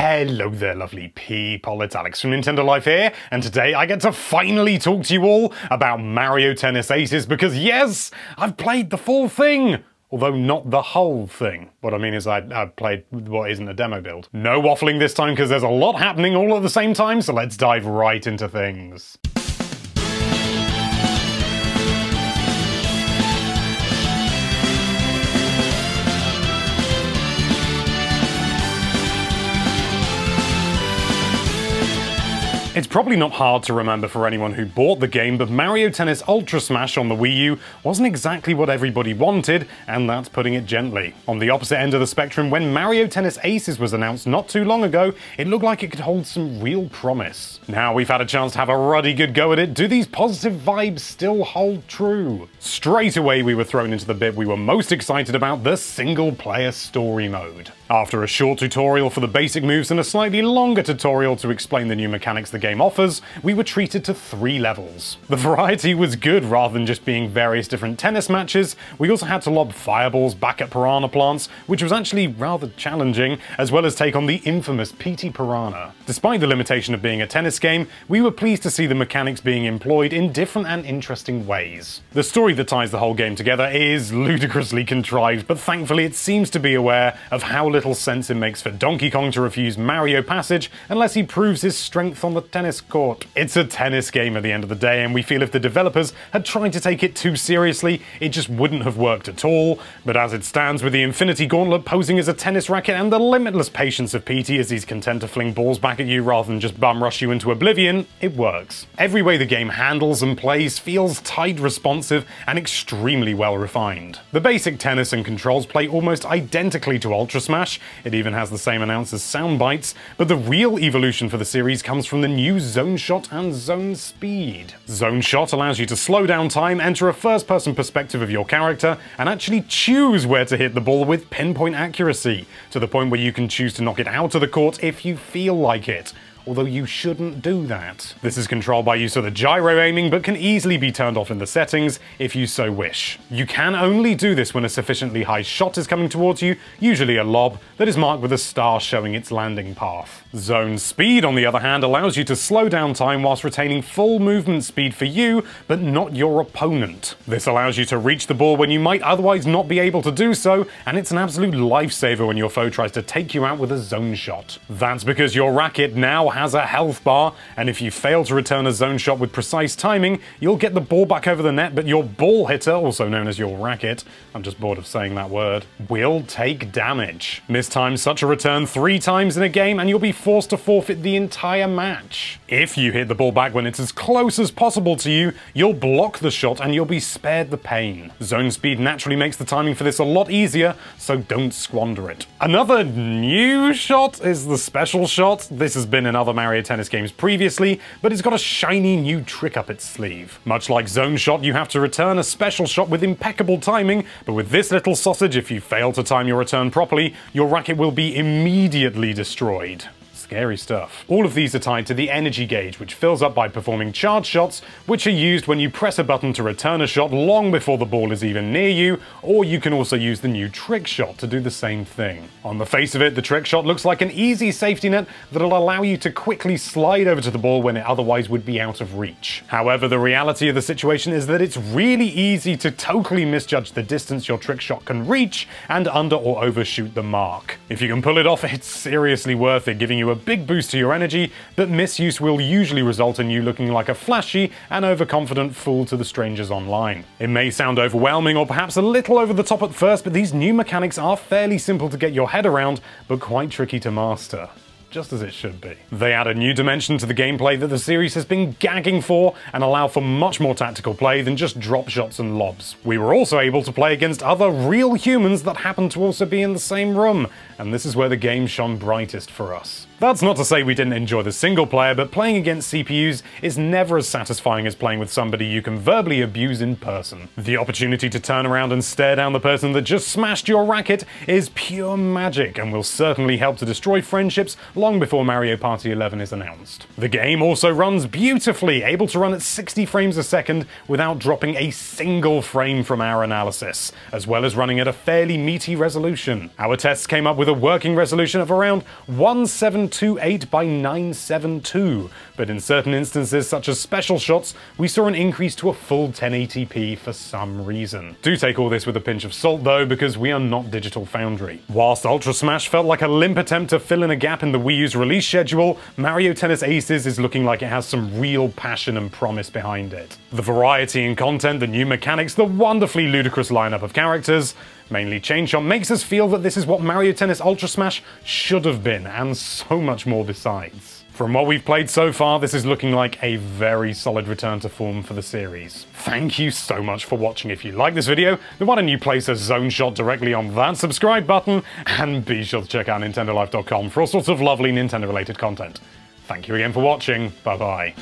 Hello there, lovely people. It's Alex from Nintendo Life here, and today I get to finally talk to you all about Mario Tennis Aces because, yes, I've played the full thing! Although not the whole thing. What I mean is I've played what isn't a demo build. No waffling this time because there's a lot happening all at the same time, so let's dive right into things. It's probably not hard to remember for anyone who bought the game, but Mario Tennis Ultra Smash on the Wii U wasn't exactly what everybody wanted, and that's putting it gently. On the opposite end of the spectrum, when Mario Tennis Aces was announced not too long ago, it looked like it could hold some real promise. Now we've had a chance to have a ruddy good go at it, do these positive vibes still hold true? Straight away we were thrown into the bit we were most excited about, the single-player story mode. After a short tutorial for the basic moves and a slightly longer tutorial to explain the new mechanics the game offers, we were treated to 3 levels. The variety was good rather than just being various different tennis matches. We also had to lob fireballs back at piranha plants, which was actually rather challenging, as well as take on the infamous PT Piranha. Despite the limitation of being a tennis game, we were pleased to see the mechanics being employed in different and interesting ways. The story that ties the whole game together is ludicrously contrived, but thankfully it seems to be aware of how little sense it makes for Donkey Kong to refuse Mario passage unless he proves his strength on the tennis court. It's a tennis game at the end of the day, and we feel if the developers had tried to take it too seriously, it just wouldn't have worked at all. But as it stands, with the Infinity Gauntlet posing as a tennis racket and the limitless patience of Petey as he's content to fling balls back at you rather than just bum rush you into oblivion, it works. Every way the game handles and plays feels tight, responsive, and extremely well refined. The basic tennis and controls play almost identically to Ultra Smash. It even has the same announcer's sound bites, but the real evolution for the series comes from the new Zone Shot and Zone Speed. Zone Shot allows you to slow down time, enter a first-person perspective of your character, and actually choose where to hit the ball with pinpoint accuracy, to the point where you can choose to knock it out of the court if you feel like it. Although you shouldn't do that. This is controlled by use of the gyro aiming, but can easily be turned off in the settings if you so wish. You can only do this when a sufficiently high shot is coming towards you, usually a lob, that is marked with a star showing its landing path. Zone Speed, on the other hand, allows you to slow down time whilst retaining full movement speed for you, but not your opponent. This allows you to reach the ball when you might otherwise not be able to do so, and it's an absolute lifesaver when your foe tries to take you out with a zone shot. That's because your racket now has a health bar, and if you fail to return a zone shot with precise timing, you'll get the ball back over the net, but your ball hitter, also known as your racket, I'm just bored of saying that word, will take damage. Mistime such a return 3 times in a game and you'll be forced to forfeit the entire match. If you hit the ball back when it's as close as possible to you, you'll block the shot and you'll be spared the pain. Zone Speed naturally makes the timing for this a lot easier, so don't squander it. Another new shot is the Special Shot. This has been in other Mario Tennis games previously, but it's got a shiny new trick up its sleeve. Much like Zone Shot, you have to return a special shot with impeccable timing, but with this little sausage, if you fail to time your return properly, your racket will be immediately destroyed. Scary stuff. All of these are tied to the energy gauge, which fills up by performing charge shots, which are used when you press a button to return a shot long before the ball is even near you, or you can also use the new trick shot to do the same thing. On the face of it, the trick shot looks like an easy safety net that'll allow you to quickly slide over to the ball when it otherwise would be out of reach. However, the reality of the situation is that it's really easy to totally misjudge the distance your trick shot can reach and under or overshoot the mark. If you can pull it off, it's seriously worth it, giving you a big boost to your energy, but misuse will usually result in you looking like a flashy and overconfident fool to the strangers online. It may sound overwhelming or perhaps a little over the top at first, but these new mechanics are fairly simple to get your head around, but quite tricky to master. Just as it should be. They add a new dimension to the gameplay that the series has been gagging for and allow for much more tactical play than just drop shots and lobs. We were also able to play against other real humans that happen to also be in the same room, and this is where the game shone brightest for us. That's not to say we didn't enjoy the single player, but playing against CPUs is never as satisfying as playing with somebody you can verbally abuse in person. The opportunity to turn around and stare down the person that just smashed your racket is pure magic and will certainly help to destroy friendships long before Mario Party 11 is announced. The game also runs beautifully, able to run at 60 frames a second without dropping a single frame from our analysis, as well as running at a fairly meaty resolution. Our tests came up with a working resolution of around 1/17 728 by 972, but in certain instances such as special shots, we saw an increase to a full 1080p for some reason. Do take all this with a pinch of salt though, because we are not Digital Foundry. Whilst Ultra Smash felt like a limp attempt to fill in a gap in the Wii U's release schedule, Mario Tennis Aces is looking like it has some real passion and promise behind it. The variety in content, the new mechanics, the wonderfully ludicrous lineup of characters, mainly Chain Chomp, makes us feel that this is what Mario Tennis Ultra Smash should have been, and so much more besides. From what we've played so far, this is looking like a very solid return to form for the series. Thank you so much for watching. If you like this video, then why don't you place a zone shot directly on that subscribe button, and be sure to check out NintendoLife.com for all sorts of lovely Nintendo-related content. Thank you again for watching. Bye-bye.